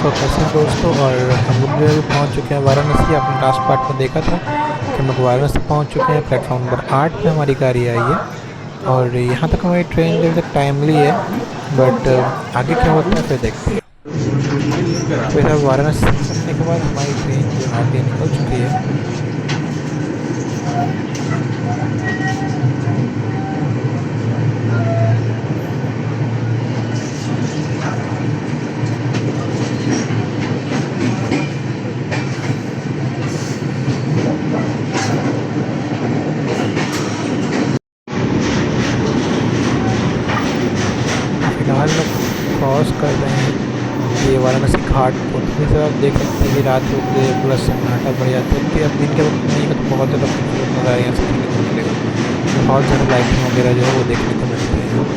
सो कैसे हैं दोस्तों। और हम लोग जो है पहुँच चुके हैं वाराणसी। आपने लास्ट पार्ट में देखा था कि हम लोग वाराणसी पहुँच चुके हैं। प्लेटफॉर्म नंबर 8 पे हमारी गाड़ी आई है और यहाँ तक हमारी ट्रेन जो है टाइमली है। बट आगे क्या होता है फिर देखते हैं। तो वैसे वाराणसी से निकलने के बाद हमारी ट्रेन जो आगे निकल चुकी है। फिलहाल लोग क्रॉस कर रहे हैं ये वाराणसी घाट को। तो सर आप देख सकते हैं कि रात होते पूरा सन्नाटा बढ़ जाता है कि अब दिन के वक्त नहीं है तो बहुत ज़्यादा खूबसूरत नज़ारा यहाँ से देखने को मिलेगा। बहुत ज़्यादा लाइटिंग वगैरह जो है वो देखने को मिलती है यहाँ पे।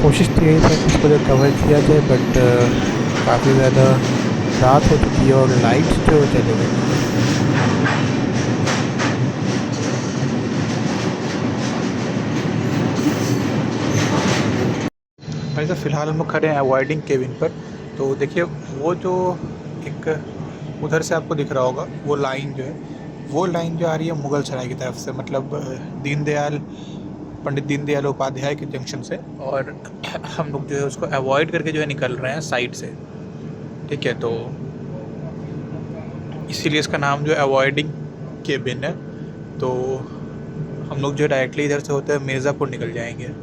कोशिश तो यही था कि इसको जो कवर किया जाए बट काफ़ी ज़्यादा रात हो चुकी है और लाइट्स जो चले गई हैं। भाई साहब फ़िलहाल हम लोग खड़े हैं अवॉइडिंग केबिन पर। तो देखिए वो जो एक उधर से आपको दिख रहा होगा वो लाइन जो है वो लाइन जो आ रही है मुगल सराय की तरफ से, मतलब दीनदयाल पंडित दीनदयाल उपाध्याय के जंक्शन से। और हम लोग जो है उसको अवॉइड करके जो है निकल रहे हैं साइड से। ठीक है, तो इसीलिए इसका नाम जो है अवॉइडिंग केबिन है। तो हम लोग जो है डायरेक्टली इधर से होते हैं मिर्ज़ापुर निकल जाएंगे।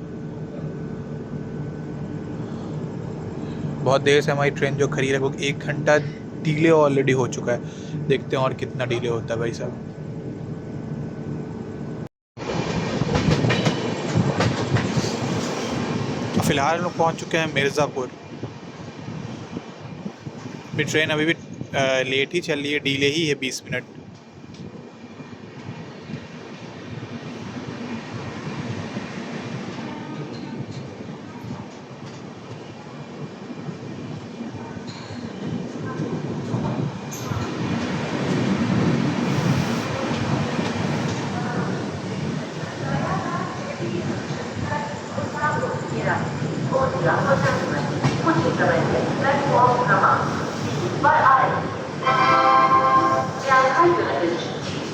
बहुत देर से हमारी ट्रेन जो खड़ी है लगभग 1 घंटा डिले ऑलरेडी हो चुका है। देखते हैं और कितना डिले होता है भाई साहब। फ़िलहाल हम लोग पहुँच चुके हैं मिर्ज़ापुर। मेरी ट्रेन अभी भी लेट ही चल रही है, डिले ही है 20 मिनट।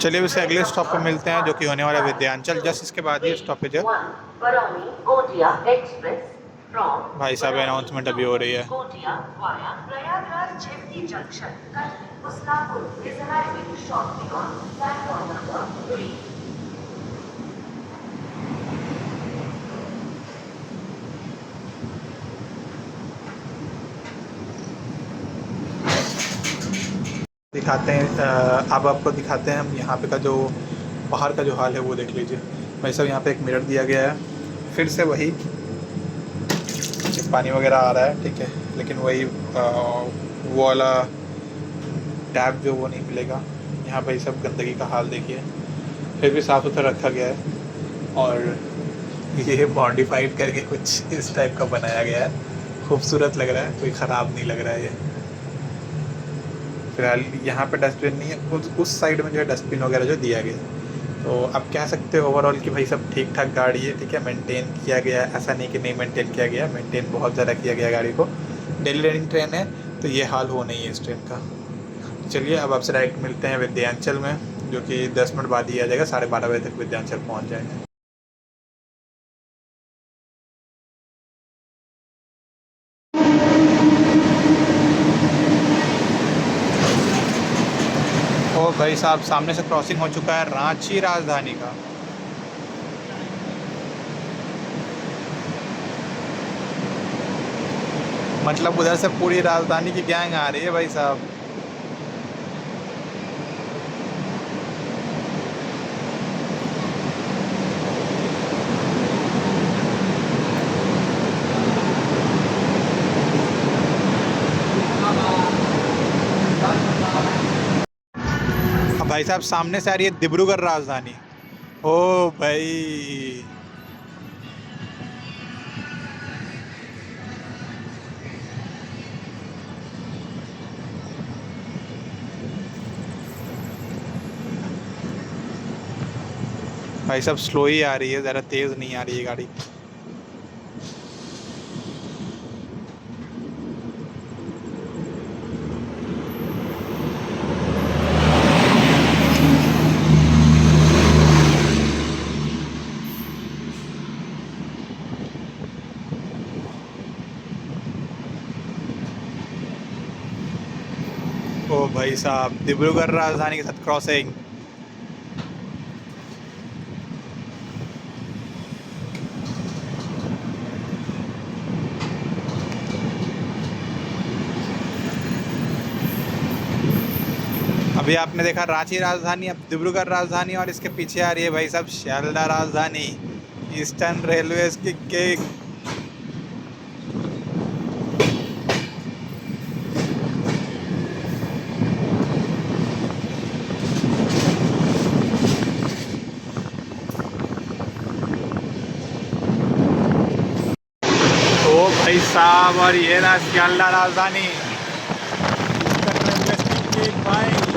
चलिए इससे अगले स्टॉप पे मिलते हैं जो कि होने वाला विद्यांचल। जस्ट इसके बाद ही स्टॉपेज है। भाई साहब अनाउंसमेंट अभी हो रही है। दिखाते हैं अब आपको दिखाते हैं हम यहाँ पे का जो बाहर का जो हाल है वो देख लीजिए। भाई साहब यहाँ पे एक मिरर दिया गया है, फिर से वही पानी वगैरह आ रहा है। ठीक है, लेकिन वही वो वाला टैप जो वो नहीं मिलेगा। यहाँ भाई सब गंदगी का हाल देखिए, फिर भी साफ़ सुथरा रखा गया है। और ये मॉडिफाइड करके कुछ इस टाइप का बनाया गया है, खूबसूरत लग रहा है, कोई ख़राब नहीं लग रहा है ये। फिलहाल यहाँ पे डस्टबिन नहीं है, उस साइड में जो है डस्टबिन वगैरह जो दिया गया है। तो अब कह सकते हो ओवरऑल कि भाई सब ठीक ठाक गाड़ी है। ठीक है, मेंटेन किया गया है, ऐसा नहीं कि नहीं मेंटेन किया गया, मेंटेन बहुत ज़्यादा किया गया गाड़ी को। डेली रनिंग ट्रेन है तो ये हाल हो नहीं है इस ट्रेन का। चलिए अब आपसे डायरेक्ट मिलते हैं विद्यांचल में, जो कि 10 मिनट बाद ही आ जाएगा। 12:30 बजे तक विद्यांचल पहुँच जाएंगे। ओ भाई साहब सामने से क्रॉसिंग हो चुका है रांची राजधानी का। मतलब उधर से पूरी राजधानी की गैंग आ रही है भाई साहब। अब भाई साहब सामने से आ रही है डिब्रूगढ़ राजधानी। ओ भाई भाई साहब स्लो ही आ रही है, ज़रा तेज़ नहीं आ रही है गाड़ी। ओ भाई साहब, डिब्रूगढ़ राजधानी के साथ क्रॉसिंग। अभी आपने देखा रांची राजधानी, अब डिब्रूगढ़ राजधानी, और इसके पीछे आ रही है भाई साहब शियालदह राजधानी, ईस्टर्न रेलवे की किंग। ओ भाई साहब, और ये ना शियालदह राजधानी, ईस्टर्न रेलवे की किंग भाई।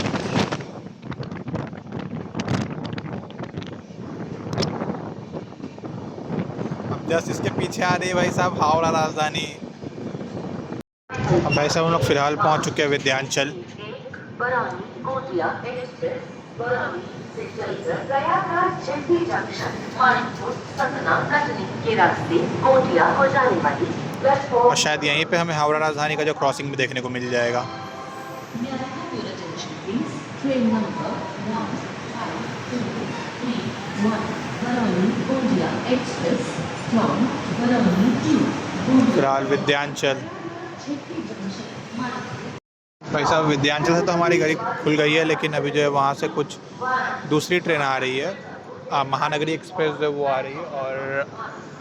जस्ट इसके पीछे आ रही है भाई साहब हावड़ा राजधानी। अब भाई साहब हम लोग फिलहाल पहुंच चुके हैं विद्यांचल। और शायद यहीं पे हमें हावड़ा राजधानी का जो क्रॉसिंग भी देखने को मिल जाएगा। फिलहाल विद्यांचल। भाई साहब विद्यांचल से तो हमारी गाड़ी खुल गई है, लेकिन अभी जो है वहाँ से कुछ दूसरी ट्रेन आ रही है, महानगरी एक्सप्रेस जो वो आ रही है, और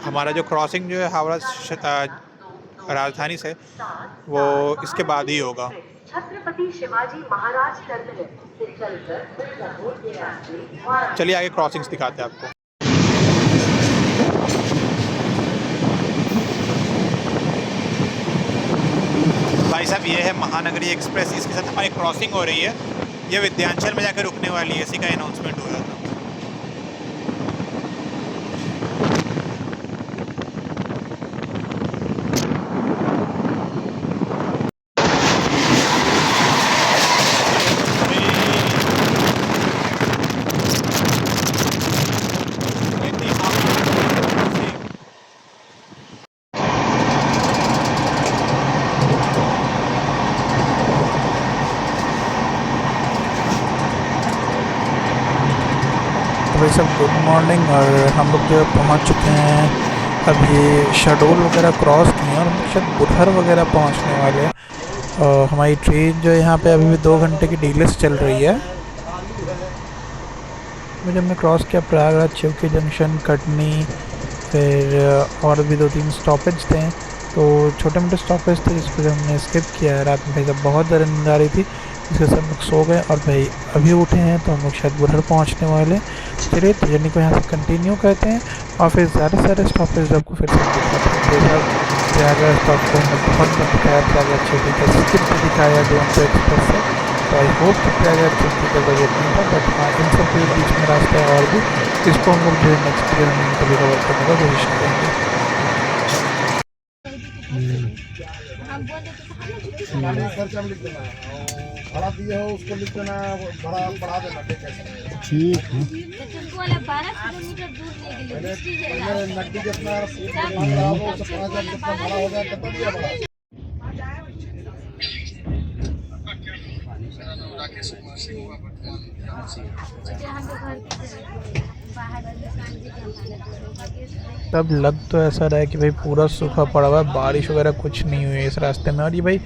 हमारा जो क्रॉसिंग जो है हावड़ा राजधानी से, वो इसके बाद ही होगा। छत्रपति शिवाजी महाराज टर्मिनस से चलकर चलिए आगे क्रॉसिंग्स दिखाते हैं आपको। भाई साहब ये है महानगरी एक्सप्रेस, इसके साथ हमारी क्रॉसिंग हो रही है। ये विद्यांचल में जाकर रुकने वाली है, इसी का अनाउंसमेंट हुआ था। भाई सब गुड मॉर्निंग, और हम लोग जो पहुंच चुके हैं, अब ये शेड्यूल वगैरह क्रॉस किए हैं और हम शायद बुधर वगैरह पहुंचने वाले हैं। और हमारी ट्रेन जो है यहाँ पे अभी भी 2 घंटे की डिले से चल रही है। मुझे हमने क्रॉस किया प्रयागराज, चिवकी जंक्शन, कटनी, फिर और भी 2-3 स्टॉपेज थे, तो छोटे मोटे स्टॉपेज थे जिसको हमने स्किप किया है। रात में भाई साहब बहुत ज़्यादा नींद आ रही थी, इसके साथ हम लोग सो गए, और भाई अभी उठे हैं तो हम लोग शायद बुधर पहुंचने वाले। चलिए तो जर्नी को यहाँ से कंटिन्यू करते हैं, और फिर ज़्यादा सारे स्टॉपेज आपको फिर से दिखाते हैं। प्रयागराज स्टॉप को हमने बहुत दिखाया, प्रयागराज चिवकी का स्किप भी दिखाया दुरंतो एक्सप्रेस से। तो आई होप कि प्रयागराज चिवकी का बजट नहीं था, बट हाँ इन सब के बीच में रास्ता है और भी, इसको हम लोग जो है नेक्स्ट वीडियो में कभी कवर करने का कोशिश करेंगे। भाड़ा दिए हो उसको लिख देना, भाड़ा बढ़ा देना। ठीक है, ठीक है। तुमको वाला 12 किलोमीटर दूर ले गए, पहले नकदी जितना भाड़ा हो, उससे 5,000 जितना भाड़ा हो गया, कितना दिया भाड़ा? तब लग तो ऐसा रहा है कि भाई पूरा सूखा पड़ा हुआ है, बारिश वगैरह कुछ नहीं हुई है इस रास्ते में। और ये भाई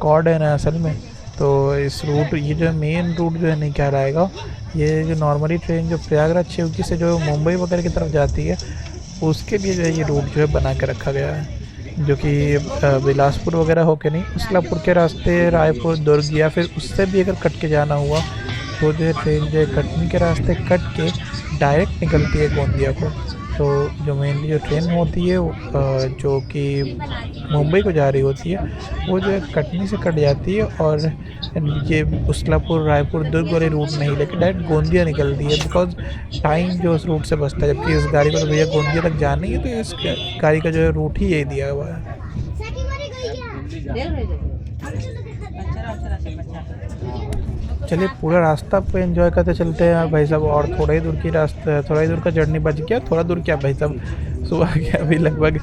कॉर्ड है ना असल में, तो इस रूट, ये जो मेन रूट जो है नहीं कह रहेगा, ये जो नॉर्मली ट्रेन जो प्रयागराज चिवकी से जो मुंबई वगैरह की तरफ जाती है, उसके लिए जो है ये रूट जो है बना के रखा गया है, जो कि बिलासपुर वगैरह होके नहीं, उसलापुर के रास्ते रायपुर, दुर्ग, या फिर उससे भी अगर कट के जाना हुआ तो जो है ट्रेन जो है कटनी के रास्ते कट के डायरेक्ट निकलती है गोंदिया को। तो जो मेनली जो ट्रेन होती है जो कि मुंबई को जा रही होती है, वो जो है कटनी से कट जाती है, और ये उसलापुर, रायपुर, दुर्ग वाले रूट नहीं लेकिन डायरेक्ट गोंदिया निकलती है, बिकॉज टाइम जो उस रूट से बचता है। जबकि इस गाड़ी को तो भैया गोंदिया तक जाना ही है, तो इस गाड़ी का जो है रूट ही यही दिया हुआ है। चलिए पूरा रास्ता पे एंजॉय करते चलते हैं भाई साहब, और थोड़ा ही दूर की रास्ता, थोड़ा ही दूर का जर्नी बच गया। थोड़ा दूर क्या भाई साहब, सुबह के अभी लगभग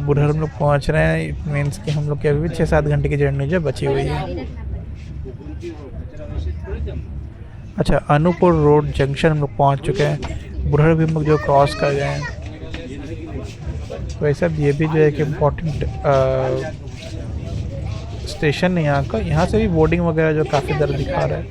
बुधर हम लोग पहुँच रहे हैं। इट मीन्स कि हम लोग के अभी भी 6-7 घंटे की जर्नी जो बची हुई है। अच्छा, अनूपपुर रोड जंक्शन हम लोग पहुँच चुके हैं। बुढ़र भी हम लोग जो क्रॉस कर गए हैं। वैसे अब ये भी जो है कि इम्पोर्टेंट स्टेशन है यहाँ का। यहाँ से भी बोर्डिंग वगैरह जो काफ़ी दर दिखा रहा है।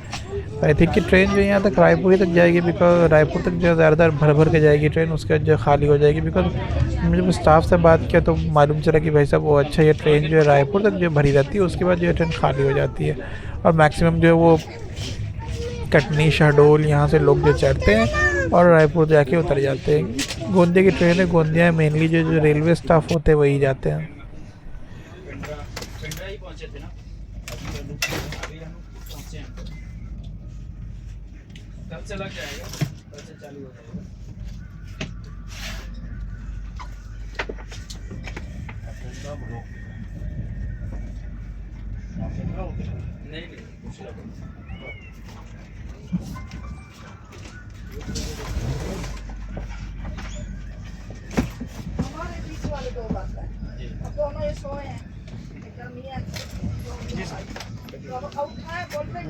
आई थिंक कि ट्रेन जो यहाँ तक रायपुर ही तक जाएगी, बिकॉज रायपुर तक जो ज़्यादातर भर भर के जाएगी ट्रेन, उसके बाद जो खाली हो जाएगी। बिकॉज मुझे जब स्टाफ से बात किया तो मालूम चला कि भाई साहब वो अच्छा, ये ट्रेन जो है रायपुर तक जो भरी रहती है, उसके बाद जो है ट्रेन खाली हो जाती है। और मैक्सिमम जो है वो कटनी, शहडोल यहाँ से लोग जो चढ़ते हैं और रायपुर जाके उतर जाते हैं। गोंदिया की ट्रेन है, गोंदिया मेनली जो रेलवे स्टाफ होते हैं वही जाते हैं। चला जाएगा, कल से चालू हो जाएगा। नहीं कुछ हमारे बीच वाले दो बात है, अब दोनों ये सोए हैं, एकदम ही तो अब उठाए, बोल रहे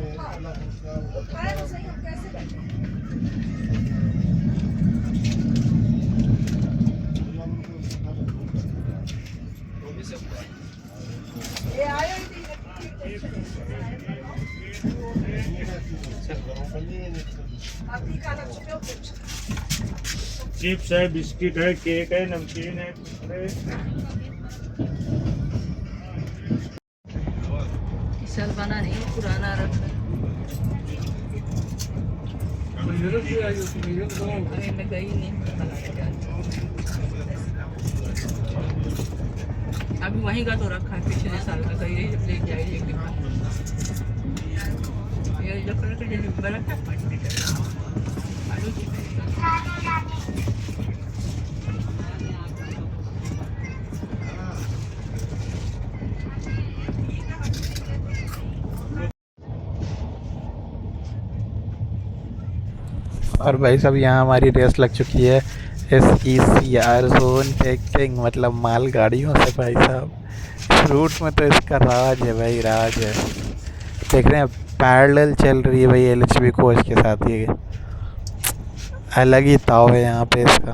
उठाए तो सही, हम कैसे बैठे? ये आया ही नहीं, अभी का लक्ष्य चिप्स है, बिस्किट है, केक है, नमकीन है। इस साल बना नहीं, पुराना रखा। अरे मैं गई नहीं, अभी वहीं का तो रखा है, पिछले साल का गई है, जब ले जाइए ये जो कलर का डिब्बा रखा है, आलू चिकन। और भाई साहब यहाँ हमारी रेस लग चुकी है SECR जोन टेकिंग, मतलब माल गाड़ियों से। भाई साहब इस रूट में तो इसका राज है भाई, राज है। देख रहे हैं पैरेलल चल रही है भाई LHB कोच के साथ, ये अलग ही ताव है यहाँ पे इसका।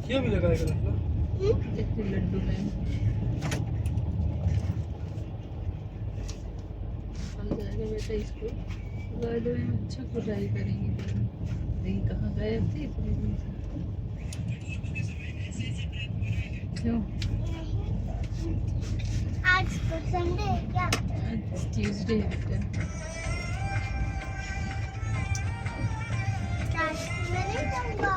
क्या भी लगा है लड्डू में हम जाएंगे बेटा स्कूल, गार्डन में अच्छा खुदाई करेंगे। नहीं कहाँ गए थे इतने दिन से? क्यों आज तो संडे है क्या? आज ट्यूसडे है बेटा। आज मैं नहीं जाऊंगा।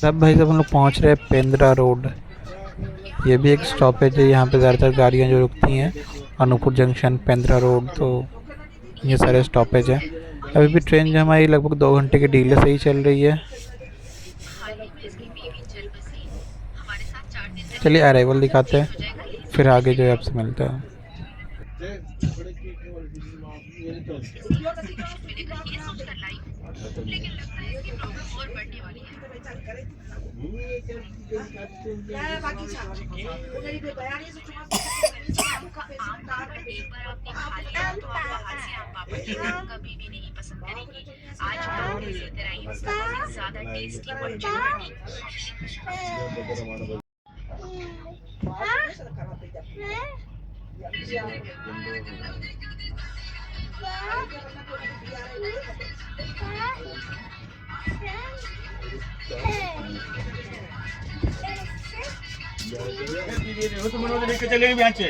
तब भाई साहब हम लोग पहुँच रहे हैं पेंद्रा रोड। ये भी एक स्टॉपेज है, यहाँ पे ज़्यादातर गाड़ियाँ जो रुकती हैं, अनूपपुर जंक्शन, पेंद्रा रोड, तो ये सारे स्टॉपेज हैं। अभी भी ट्रेन जो हमारी लगभग 2 घंटे की डिले से ही चल रही है। चलिए अराइवल दिखाते हैं, फिर आगे जो है आपसे मिलते हैं। बाकी उधर भी बयानी से कभी भी नहीं पसंद करेंगी। आज पराठे से तेरा ही सबसे ज्यादा टेस्टी बन जाएगी। तो मनोज लेके चलेंगे यहाँ से।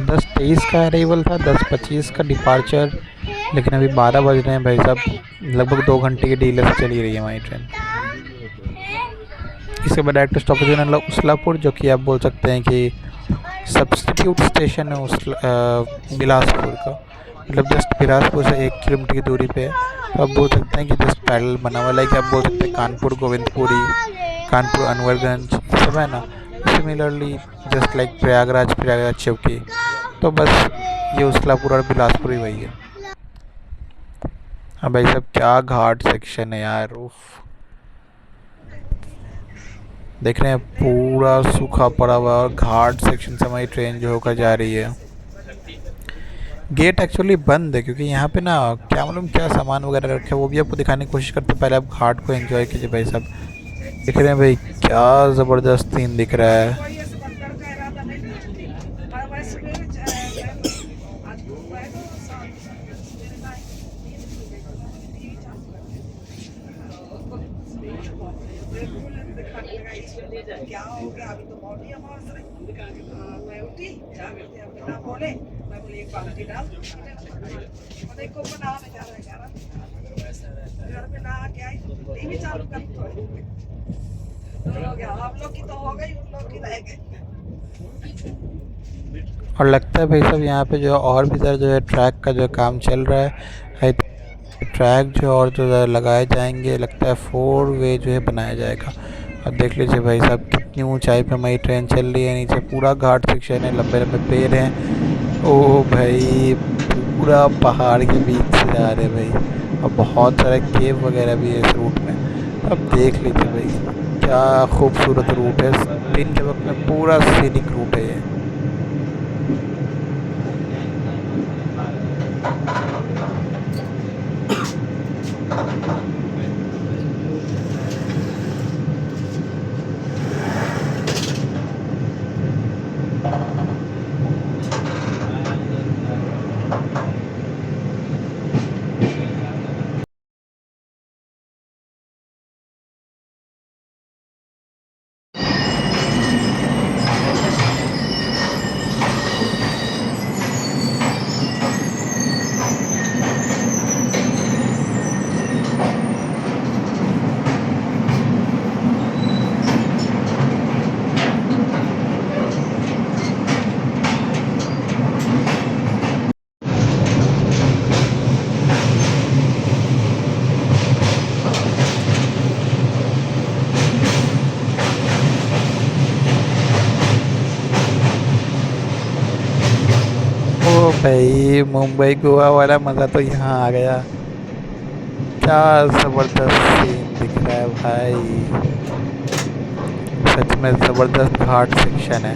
दस 23 का अराइवल था, 10:25 का डिपार्चर, लेकिन अभी 12 बज रहे हैं भाई साहब। लगभग 2 घंटे की डीले से चली रही है हमारी ट्रेन। इसके बाद डायरेक्ट स्टॉपेज है उसलापुर, जो कि आप बोल सकते हैं कि सब्स्टिट्यूट स्टेशन है बिलासपुर का। मतलब जस्ट बिलासपुर से 1 किलोमीटर की दूरी पे है। तो आप बोल सकते हैं कि जस्ट पैरेलल बना हुआ, लाइक आप बोल सकते हैं कानपुर गोविंदपुरी, कानपुर अनवरगंज, सब है ना। सिमिलरली जस्ट लाइक प्रयागराज चौकी, तो बस ये उसलापुर और बिलासपुर ही वही है। हाँ भाई साहब, क्या घाट सेक्शन है यार, उफ। देख रहे हैं पूरा सूखा पड़ा हुआ और घाट सेक्शन से हमारी ट्रेन जो होकर जा रही है। गेट एक्चुअली बंद है क्योंकि यहाँ पे ना क्या मालूम क्या सामान वगैरह रखे, वो भी आपको दिखाने की कोशिश करते हैं। पहले आप घाट को एंजॉय कीजिए भाई साहब। देख रहे हैं भाई क्या ज़बरदस्त सीन दिख रहा है। कोई ऐसे बंकर का इरादा नहीं था। पर वैसे भी आज घूम रहे तो सवेरे ना नींद खुल गई तो टीवी चालू कर दी। दिखाने लगा इसमें क्या हो गया, अभी तो बॉडी हमारे से मैं उठी बिना बोले, मैं बोली एक बाल्टी डाल और देखो बनाने जा रहा है घर में नहा के आई टीवी चालू कर तो हो गया। हम लोग की तो हो गई, उन लोग की रह गई। और लगता है भाई साहब यहाँ पे जो और भी इधर जो है ट्रैक का जो काम चल रहा है, ट्रैक जो और जो लगाए जाएंगे, लगता है 4 वे जो है बनाया जाएगा। और देख लीजिए भाई साहब कितनी ऊंचाई पे हमारी ट्रेन चल रही है, नीचे पूरा घाट सेक्शन है, लंबे लंबे पेड़ हैं। ओ भाई पूरा पहाड़ के बीच से जा रहे भाई, और बहुत सारे केव वगैरह भी है इस रूट में। अब देख लीजिए भाई क्या खूबसूरत रूट है, दिन के वक्त में पूरा सीनिक रूट है ये। ओ भाई मुंबई गोवा वाला मज़ा तो यहाँ आ गया। क्या ज़बरदस्त सीन दिख रहा है भाई, सच में ज़बरदस्त घाट सेक्शन है।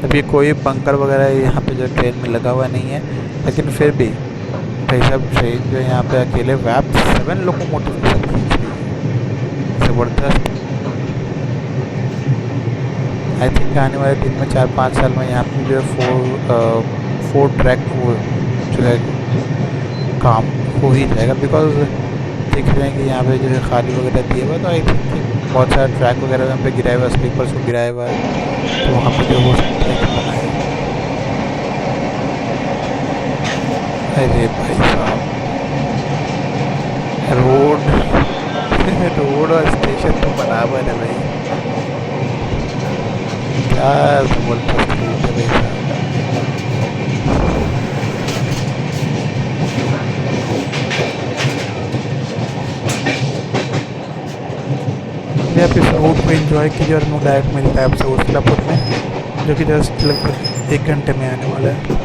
अभी कोई बंकर वगैरह यहाँ पे जो ट्रेन में लगा हुआ नहीं है, लेकिन फिर भी भाई साहब ट्रेन जो यहाँ पे अकेले वैप 7 लोकोमोटिव के साथ खींच रही है, ज़बरदस्त। आई थिंक आने वाले दिन में 4-5 साल में यहाँ पे जो है 4 ट्रैक वो जो है काम हो ही जाएगा, बिकॉज देख रहे हैं कि यहाँ पे जो है खाली वगैरह दिए हुआ, तो आई थिंक बहुत सारा ट्रैक वगैरह यहाँ पे गिराया हुआ, स्लीपर्स को गिराया हुआ है, तो वहाँ पे जो हो सकता है कि बनाए। अरे भाई साहब रोड और स्टेशन तो बना हुआ है भाई, क्या ज़बरदस्त रूट है भाई साहब। आप इस रूट को एंजॉय कीजिए और मैं डायरेक्ट मेरी कैब से उसलापुर में, जो कि जस्ट लगभग 1 घंटे में आने वाला है।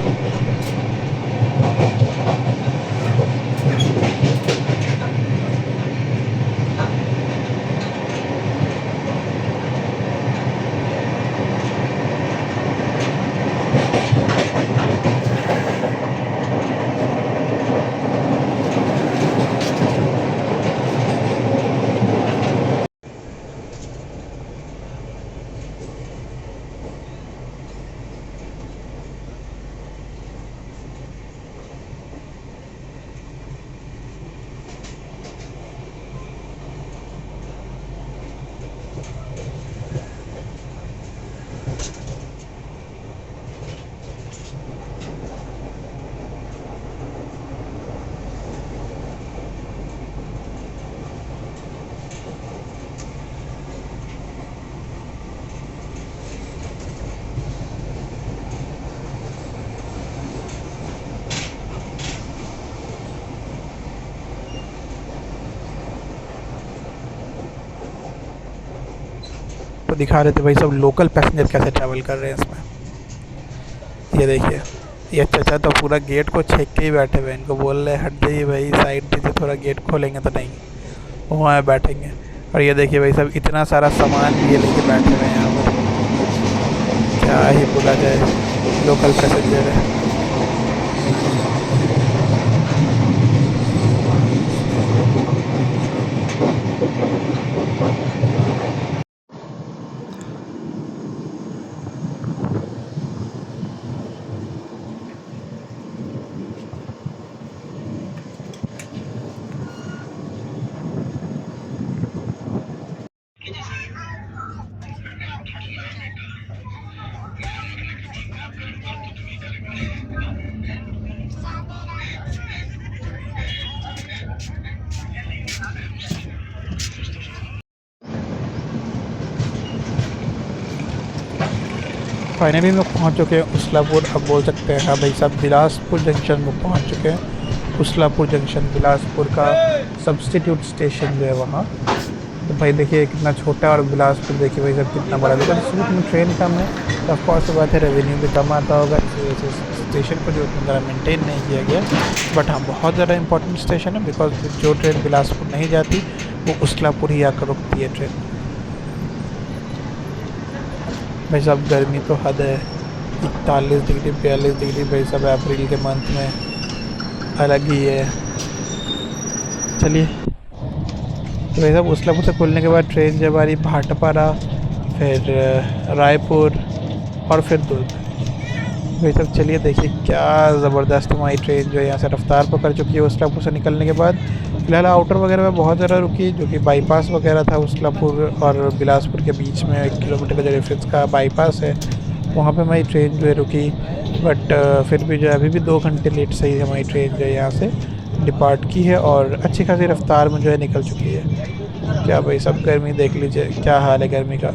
आपको दिखा रहे थे भाई सब लोकल पैसेंजर कैसे ट्रैवल कर रहे हैं इसमें। ये देखिए, ये चाचा तो पूरा गेट को छेक के ही बैठे हुए हैं, इनको बोल रहे हट जाइए भाई, साइड दीजिए, थोड़ा गेट खोलेंगे तो नहीं, वहाँ बैठेंगे। और ये देखिए भाई सब इतना सारा सामान ये लेके बैठे हुए हैं यहाँ पर, क्या ही बोला जाए, लोकल पैसेंजर है। फाइनली लोग पहुंच चुके हैं उसलापुर। अब बोल सकते हैं हाँ भाई साहब बिलासपुर जंक्शन में पहुंच चुके हैं। उसलापुर जंक्शन बिलासपुर का सब्स्टिट्यूट स्टेशन जो है वहाँ। तो भाई देखिए कितना छोटा, और बिलासपुर देखिए भाई साहब कितना बड़ा। लेकिन इस रूट में ट्रेन कम है तो ऑफकोर्स बात है, रेवेन्यू भी कम आता होगा, इस वजह से स्टेशन को जो उतना ज़्यादा मेनटेन नहीं किया गया। बट हाँ बहुत ज़्यादा इंपॉर्टेंट स्टेशन है, बिकॉज जो ट्रेन बिलासपुर नहीं जाती वो उसलापुर ही आकर रुकती है ट्रेन। भाई साहब गर्मी तो हद है, 41 डिग्री 42 डिग्री भाई साहब अप्रैल के मंथ में अलग ही है। चलिए तो भाई साहब उसलापुर से खुलने के बाद ट्रेन जब आ रही भाटपारा, फिर रायपुर और फिर दुर्ग। भाई साहब चलिए देखिए क्या ज़बरदस्त हमारी ट्रेन जो है यहाँ से रफ्तार पकड़ चुकी है उसलापुर से निकलने के बाद। फिलहाल आउटर वगैरह में बहुत ज़्यादा रुकी, जो कि बाईपास वगैरह था उसलापुर और बिलासपुर के बीच में 1 किलोमीटर का जो डिफरेंस का बाईपास है, वहाँ पे हमारी ट्रेन जो है रुकी। बट फिर भी जो है अभी भी 2 घंटे लेट से ही हमारी ट्रेन जो है यहाँ से डिपार्ट की है और अच्छी खासी रफ्तार में जो है निकल चुकी है। क्या भाई सब गर्मी देख लीजिए, क्या हाल है गर्मी का।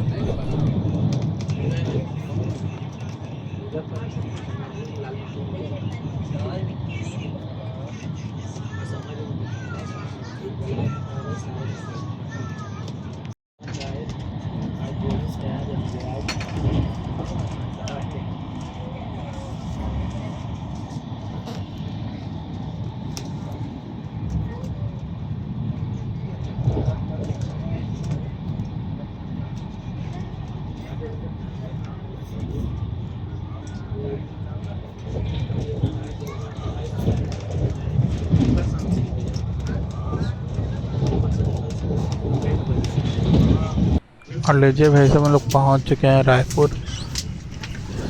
और लीजिए भाई साहब हम लोग पहुँच चुके हैं रायपुर,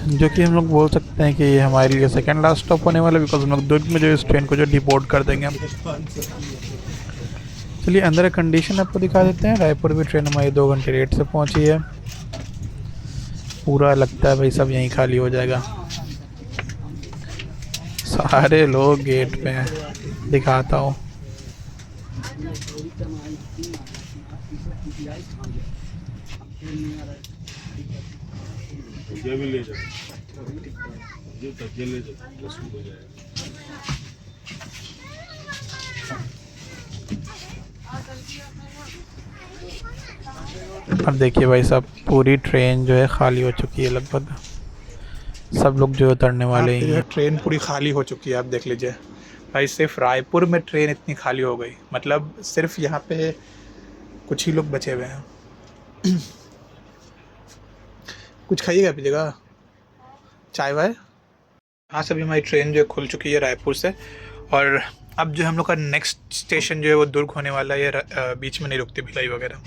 जो कि हम लोग बोल सकते हैं कि ये हमारे लिए सेकंड लास्ट स्टॉप होने वाला है, बिकॉज हम लोग दुर्ग में जो इस ट्रेन को जो डिपोर्ट कर देंगे हम। चलिए अंदर एक कंडीशन आपको दिखा देते हैं। रायपुर भी ट्रेन हमारी 2 घंटे लेट से पहुंची है। पूरा लगता है भाई सब यहीं खाली हो जाएगा, सारे लोग गेट पे हैं, दिखाता हूँ। ये भी ले जाओ, ये तकिया ले जाओ, बस हो जाएगा। अब देखिए भाई साहब पूरी ट्रेन जो है खाली हो चुकी है, लगभग सब लोग जो उतरने वाले ही हैं। ट्रेन पूरी खाली हो चुकी है, आप देख लीजिए भाई। सिर्फ रायपुर में ट्रेन इतनी खाली हो गई, मतलब सिर्फ यहाँ पे कुछ ही लोग बचे हुए हैं। कुछ खाइएगा पीजिएगा, चाय वाय। हाँ सभी हमारी ट्रेन जो है खुल चुकी है रायपुर से, और अब जो हम लोग का नेक्स्ट स्टेशन जो है वो दुर्ग होने वाला है। ये बीच में नहीं रुकती भिलाई वगैरह।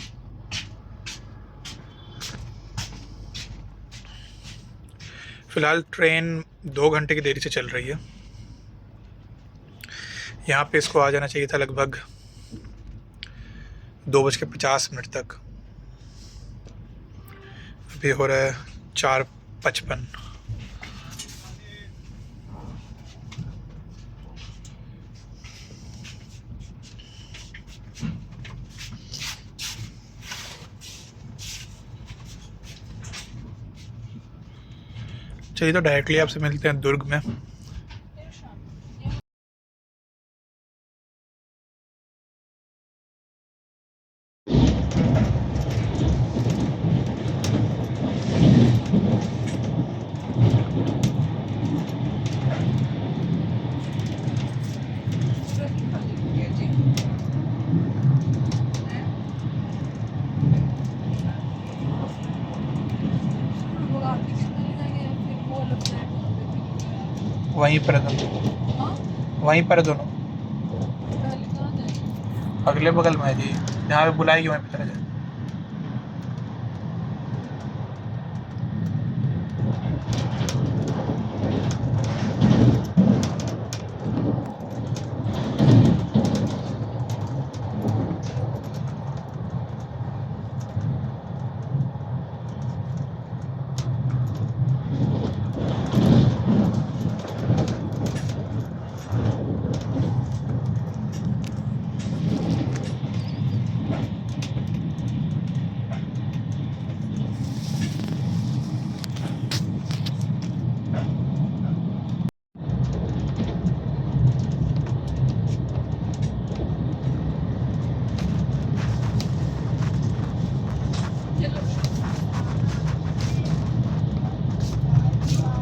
फ़िलहाल ट्रेन 2 घंटे की देरी से चल रही है। यहाँ पे इसको आ जाना चाहिए था लगभग 2:50 तक। अभी हो रहा है 4:55। चलिए तो डायरेक्टली आपसे मिलते हैं दुर्ग में। वहीं पर है दोनों, हाँ वहीं पर है दोनों, पहले कहाँ जाए? अगले बगल में है जी, जहाँ पे बुलाएगी वहीं पे चले जाए।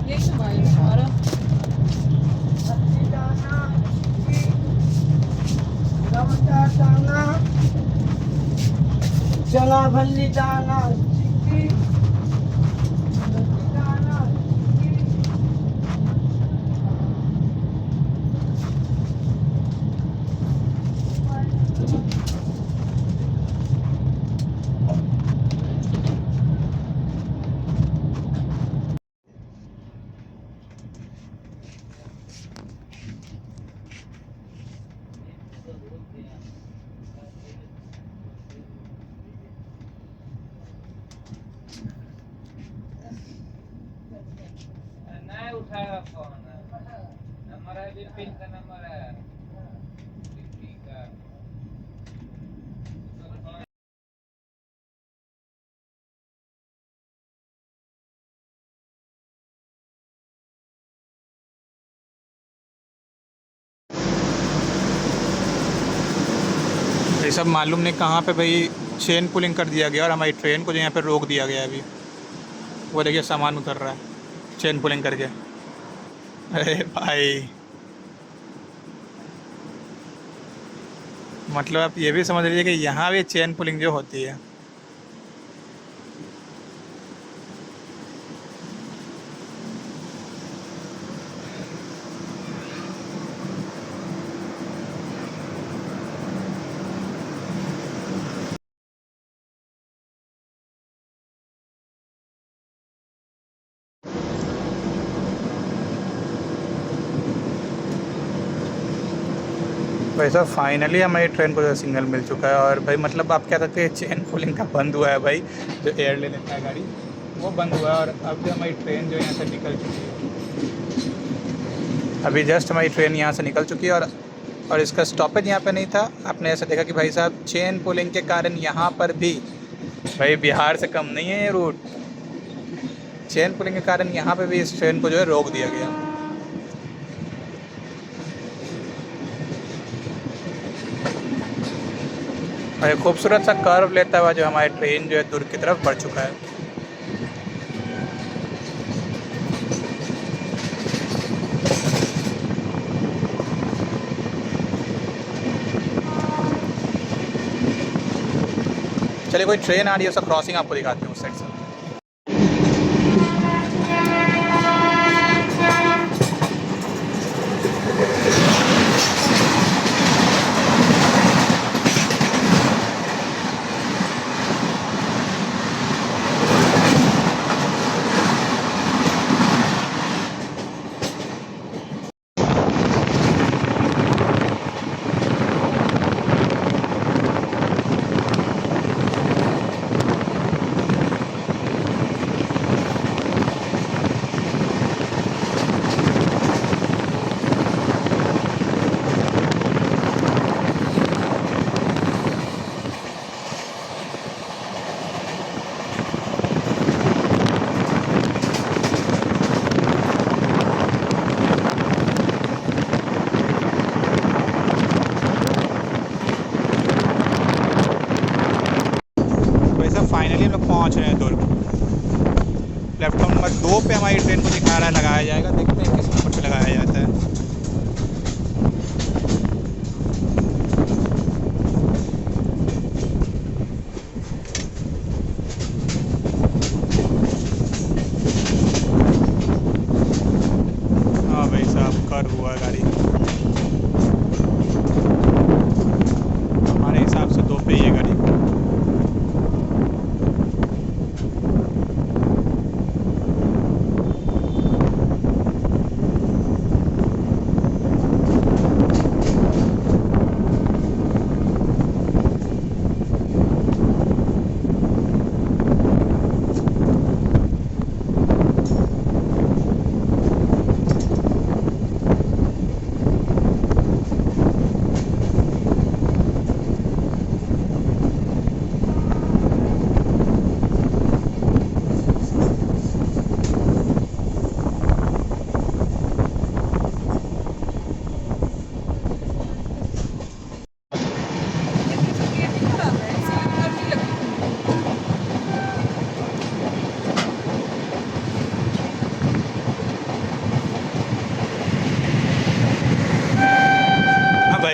ये तो भाई हमारा चला भल्ली दाना नहीं उठाएगा फोन, नंबर है विपिन का नंबर है, विपिन का। ये सब मालूम नहीं कहाँ पे भाई चेन पुलिंग कर दिया गया और हमारी ट्रेन को जो यहाँ पे रोक दिया गया है अभी। वो देखिए सामान उतर रहा है चेन पुलिंग करके। अरे भाई मतलब आप ये भी समझ लीजिए कि यहाँ भी चेन पुलिंग जो होती है। भाई साहब फाइनली हमारी ट्रेन को जो सिग्नल मिल चुका है और भाई मतलब आप कह सकते हैं चेन पुलिंग का बंद हुआ है भाई, जो एयर ले लेता है गाड़ी वो बंद हुआ है और अब जो हमारी ट्रेन जो यहाँ से निकल चुकी है। अभी जस्ट हमारी ट्रेन यहाँ से निकल चुकी है और इसका स्टॉपेज यहाँ पे नहीं था। आपने ऐसा देखा कि भाई साहब चेन पुलिंग के कारण यहाँ पर भी भाई बिहार से कम नहीं है ये रूट। चेन पुलिंग के कारण यहाँ पे भी इस ट्रेन को जो है रोक दिया गया। और एक खूबसूरत सा कर्व लेता हुआ जो हमारी ट्रेन जो है दूर की तरफ बढ़ चुका है। चलिए कोई ट्रेन आ रही है उसका क्रॉसिंग आपको दिखाते हैं उस साइड से। फाइनली हम लोग पहुँच रहे हैं दुर्ग। प्लेटफॉर्म नंबर 2 पे हमारी ट्रेन को दिखा रहा है लगाया जाएगा। देखते हैं किस नंबर पे लगाया जाता है। हाँ भाई साहब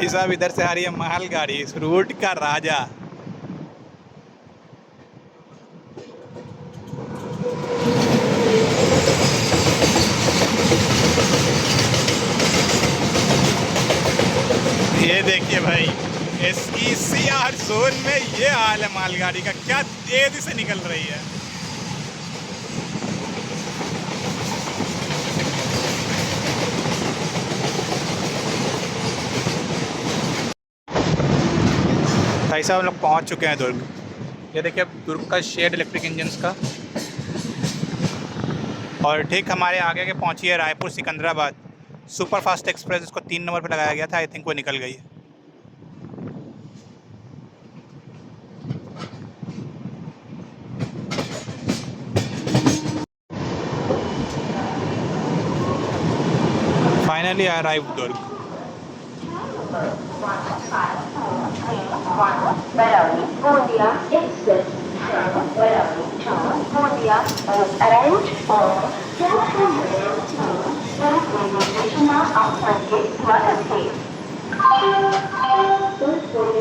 भाई साहब इधर से आ रही है मालगाड़ी, इस रूट का राजा। ये देखिए भाई, SECR जोन में ये हाल है मालगाड़ी का, क्या तेजी से निकल रही है। भाई साहब हम लोग पहुंच चुके हैं दुर्ग। ये देखिए अब दुर्ग का शेड इलेक्ट्रिक इंजन्स का, और ठीक हमारे आगे के पहुंची है Raipur Secunderabad super fast express. इसको 3 नंबर पे लगाया गया था, आई थिंक वो निकल गई है। फाइनली आई अराइव दुर्ग।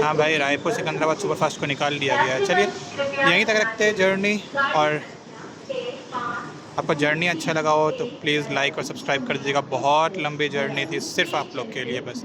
हाँ भाई, रायपुर सिकंदराबाद सुपरफास्ट को निकाल लिया गया है। चलिए यहीं तक रखते हैं जर्नी, और आपको जर्नी अच्छा लगा हो तो प्लीज़ लाइक और सब्सक्राइब कर दीजिएगा। बहुत लंबी जर्नी थी सिर्फ आप लोग के लिए बस।